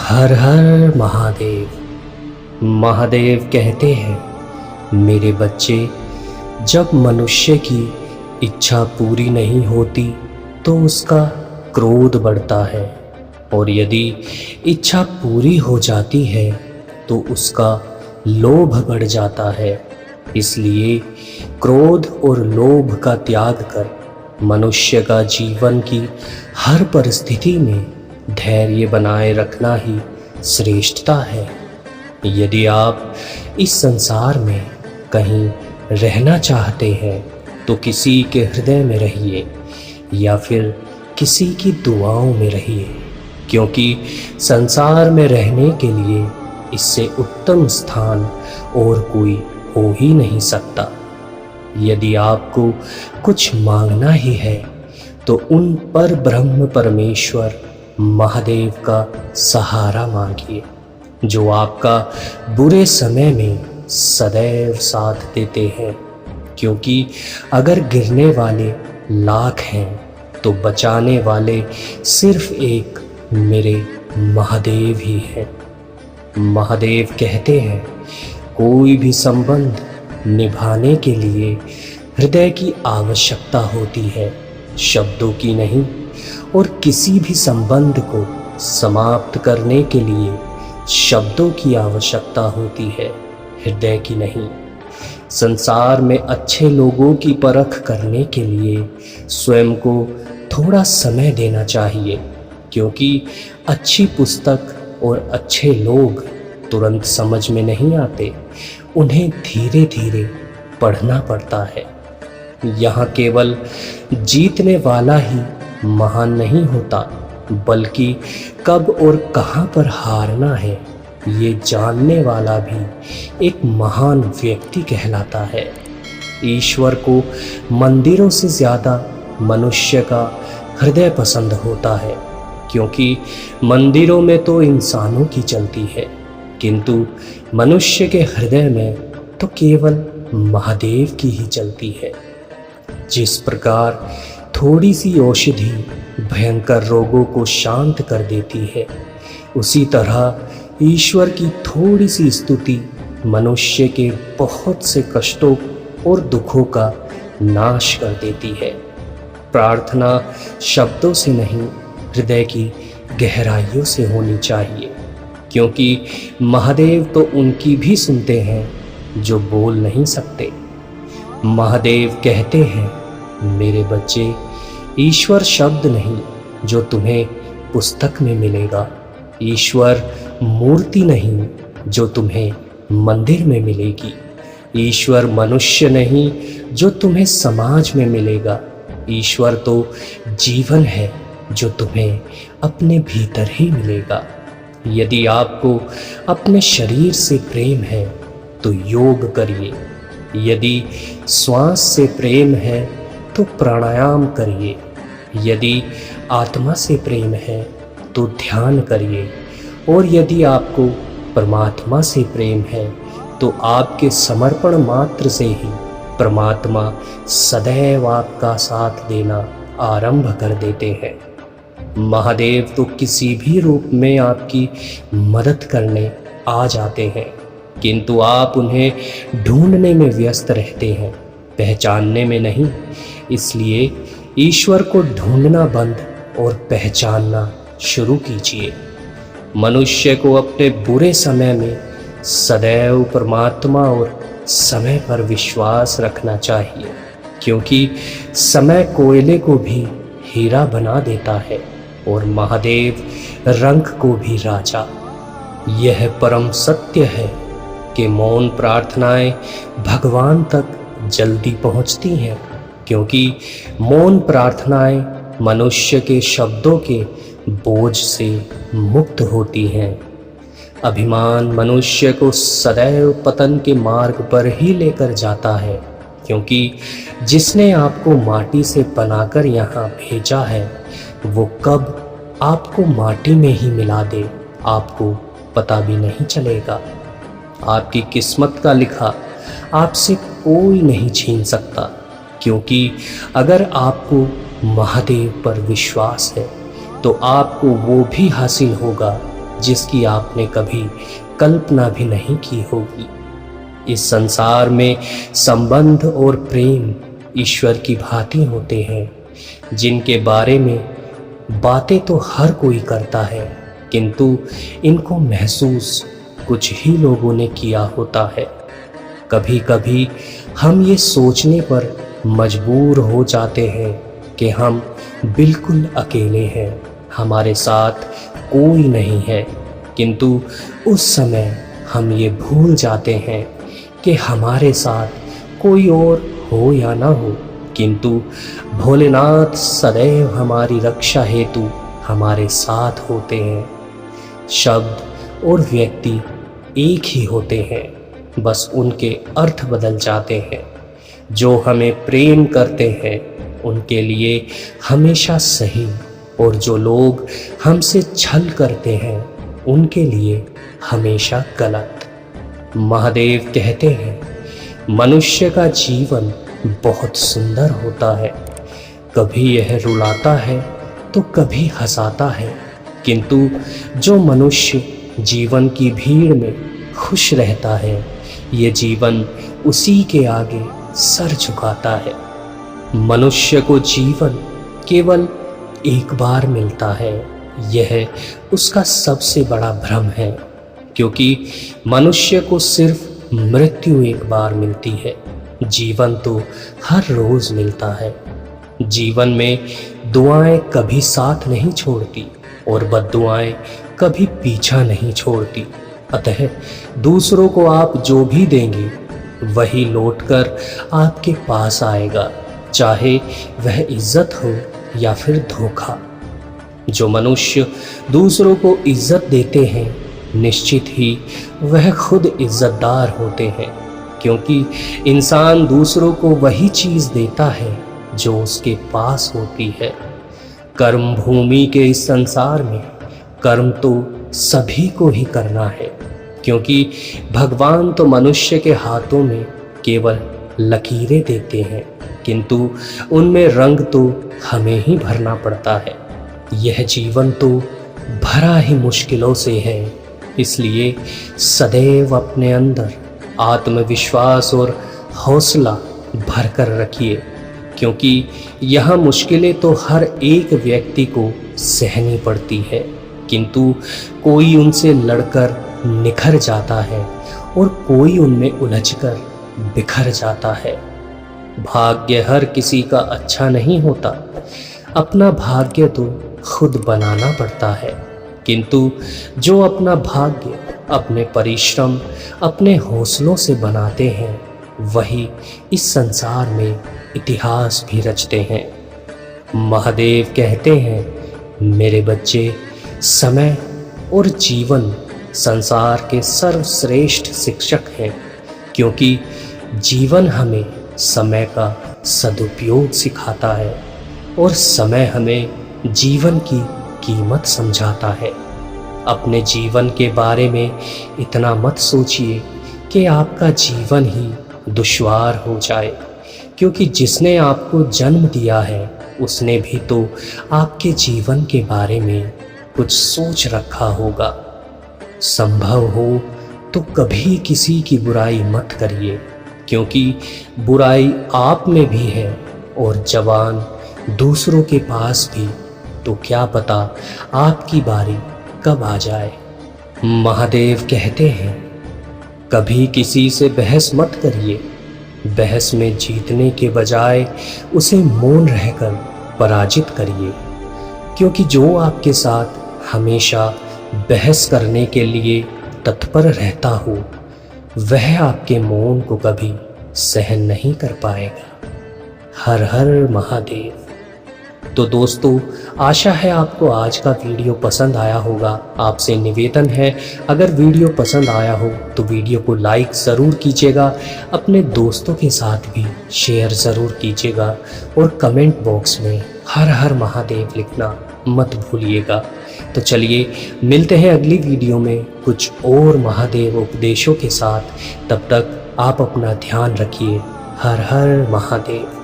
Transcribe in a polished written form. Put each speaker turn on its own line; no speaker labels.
हर हर महादेव। महादेव कहते हैं, मेरे बच्चे, जब मनुष्य की इच्छा पूरी नहीं होती तो उसका क्रोध बढ़ता है, और यदि इच्छा पूरी हो जाती है तो उसका लोभ बढ़ जाता है। इसलिए क्रोध और लोभ का त्याग कर मनुष्य का जीवन की हर परिस्थिति में धैर्य बनाए रखना ही श्रेष्ठता है। यदि आप इस संसार में कहीं रहना चाहते हैं तो किसी के हृदय में रहिए या फिर किसी की दुआओं में रहिए, क्योंकि संसार में रहने के लिए इससे उत्तम स्थान और कोई हो ही नहीं सकता। यदि आपको कुछ मांगना ही है तो उन पर ब्रह्म परमेश्वर महादेव का सहारा मांगिए, जो आपका बुरे समय में सदैव साथ देते हैं। क्योंकि अगर गिरने वाले लाख हैं तो बचाने वाले सिर्फ एक मेरे महादेव ही हैं। महादेव कहते हैं, कोई भी संबंध निभाने के लिए हृदय की आवश्यकता होती है, शब्दों की नहीं। और किसी भी संबंध को समाप्त करने के लिए शब्दों की आवश्यकता होती है, हृदय की नहीं। संसार में अच्छे लोगों की परख करने के लिए स्वयं को थोड़ा समय देना चाहिए, क्योंकि अच्छी पुस्तक और अच्छे लोग तुरंत समझ में नहीं आते, उन्हें धीरे धीरे पढ़ना पड़ता है। यहाँ केवल जीतने वाला ही महान नहीं होता, बल्कि कब और कहाँ पर हारना है ये जानने वाला भी एक महान व्यक्ति कहलाता है। ईश्वर को मंदिरों से ज़्यादा मनुष्य का हृदय पसंद होता है, क्योंकि मंदिरों में तो इंसानों की चलती है, किंतु मनुष्य के हृदय में तो केवल महादेव की ही चलती है। जिस प्रकार थोड़ी सी औषधि भयंकर रोगों को शांत कर देती है, उसी तरह ईश्वर की थोड़ी सी स्तुति मनुष्य के बहुत से कष्टों और दुखों का नाश कर देती है। प्रार्थना शब्दों से नहीं, हृदय की गहराइयों से होनी चाहिए, क्योंकि महादेव तो उनकी भी सुनते हैं जो बोल नहीं सकते। महादेव कहते हैं, मेरे बच्चे, ईश्वर शब्द नहीं जो तुम्हें पुस्तक में मिलेगा, ईश्वर मूर्ति नहीं जो तुम्हें मंदिर में मिलेगी, ईश्वर मनुष्य नहीं जो तुम्हें समाज में मिलेगा, ईश्वर तो जीवन है जो तुम्हें अपने भीतर ही मिलेगा। यदि आपको अपने शरीर से प्रेम है तो योग करिए, यदि श्वास से प्रेम है तो प्राणायाम करिए, यदि आत्मा से प्रेम है तो ध्यान करिए, और यदि आपको परमात्मा से प्रेम है तो आपके समर्पण मात्र से ही परमात्मा सदैव आपका साथ देना आरंभ कर देते हैं। महादेव तो किसी भी रूप में आपकी मदद करने आ जाते हैं, किंतु आप उन्हें ढूंढने में व्यस्त रहते हैं, पहचानने में नहीं। इसलिए ईश्वर को ढूंढना बंद और पहचानना शुरू कीजिए। मनुष्य को अपने बुरे समय में सदैव परमात्मा और समय पर विश्वास रखना चाहिए, क्योंकि समय कोयले को भी हीरा बना देता है और महादेव रंग को भी राजा। यह परम सत्य है कि मौन प्रार्थनाएं भगवान तक जल्दी पहुंचती हैं, क्योंकि मौन प्रार्थनाएं मनुष्य के शब्दों के बोझ से मुक्त होती हैं। अभिमान मनुष्य को सदैव पतन के मार्ग पर ही लेकर जाता है, क्योंकि जिसने आपको माटी से बनाकर यहाँ भेजा है वो कब आपको माटी में ही मिला दे आपको पता भी नहीं चलेगा। आपकी किस्मत का लिखा आपसे कोई नहीं छीन सकता, क्योंकि अगर आपको महादेव पर विश्वास है तो आपको वो भी हासिल होगा जिसकी आपने कभी कल्पना भी नहीं की होगी। इस संसार में संबंध और प्रेम ईश्वर की भांति होते हैं, जिनके बारे में बातें तो हर कोई करता है, किंतु इनको महसूस कुछ ही लोगों ने किया होता है। कभी कभी हम ये सोचने पर मजबूर हो जाते हैं कि हम बिल्कुल अकेले हैं, हमारे साथ कोई नहीं है, किंतु उस समय हम ये भूल जाते हैं कि हमारे साथ कोई और हो या ना हो, किंतु भोलेनाथ सदैव हमारी रक्षा हेतु हमारे साथ होते हैं। शब्द और व्यक्ति एक ही होते हैं, बस उनके अर्थ बदल जाते हैं। जो हमें प्रेम करते हैं उनके लिए हमेशा सही, और जो लोग हमसे छल करते हैं उनके लिए हमेशा गलत। महादेव कहते हैं, मनुष्य का जीवन बहुत सुंदर होता है, कभी यह रुलाता है तो कभी हंसाता है, किंतु जो मनुष्य जीवन की भीड़ में खुश रहता है, ये जीवन उसी के आगे सर झुकाता है। मनुष्य को जीवन केवल एक बार मिलता है, यह उसका सबसे बड़ा भ्रम है, क्योंकि मनुष्य को सिर्फ मृत्यु एक बार मिलती है। जीवन तो हर रोज मिलता है। जीवन में दुआएं कभी साथ नहीं छोड़ती और बद्दुआएं कभी पीछा नहीं छोड़ती। अतः दूसरों को आप जो भी देंगे वही लौटकर आपके पास आएगा, चाहे वह इज्जत हो या फिर धोखा। जो मनुष्य दूसरों को इज्जत देते हैं, निश्चित ही वह खुद इज्जतदार होते हैं, क्योंकि इंसान दूसरों को वही चीज़ देता है जो उसके पास होती है। कर्म भूमि के इस संसार में कर्म तो सभी को ही करना है, क्योंकि भगवान तो मनुष्य के हाथों में केवल लकीरें देते हैं, किंतु उनमें रंग तो हमें ही भरना पड़ता है। यह जीवन तो भरा ही मुश्किलों से है, इसलिए सदैव अपने अंदर आत्मविश्वास और हौसला भरकर रखिए, क्योंकि यह मुश्किलें तो हर एक व्यक्ति को सहनी पड़ती है, किंतु कोई उनसे लड़कर निखर जाता है और कोई उनमें उलझकर बिखर जाता है। भाग्य हर किसी का अच्छा नहीं होता, अपना भाग्य तो खुद बनाना पड़ता है, किंतु जो अपना भाग्य अपने परिश्रम, अपने हौसलों से बनाते हैं, वही इस संसार में इतिहास भी रचते हैं। महादेव कहते हैं, मेरे बच्चे, समय और जीवन संसार के सर्वश्रेष्ठ शिक्षक हैं, क्योंकि जीवन हमें समय का सदुपयोग सिखाता है और समय हमें जीवन की कीमत समझाता है। अपने जीवन के बारे में इतना मत सोचिए कि आपका जीवन ही दुश्वार हो जाए, क्योंकि जिसने आपको जन्म दिया है उसने भी तो आपके जीवन के बारे में कुछ सोच रखा होगा। संभव हो तो कभी किसी की बुराई मत करिए, क्योंकि बुराई आप में भी है और जवान दूसरों के पास भी, तो क्या पता आपकी बारी कब आ जाए। महादेव कहते हैं, कभी किसी से बहस मत करिए, बहस में जीतने के बजाय उसे मौन रहकर पराजित करिए, क्योंकि जो आपके साथ हमेशा बहस करने के लिए तत्पर रहता हो, वह आपके मौन को कभी सहन नहीं कर पाएगा। हर हर महादेव। तो दोस्तों, आशा है आपको आज का वीडियो पसंद आया होगा। आपसे निवेदन है, अगर वीडियो पसंद आया हो तो वीडियो को लाइक ज़रूर कीजिएगा, अपने दोस्तों के साथ भी शेयर ज़रूर कीजिएगा और कमेंट बॉक्स में हर हर महादेव लिखना मत भूलिएगा। तो चलिए मिलते हैं अगली वीडियो में कुछ और महादेव उपदेशों के साथ। तब तक आप अपना ध्यान रखिए। हर हर महादेव।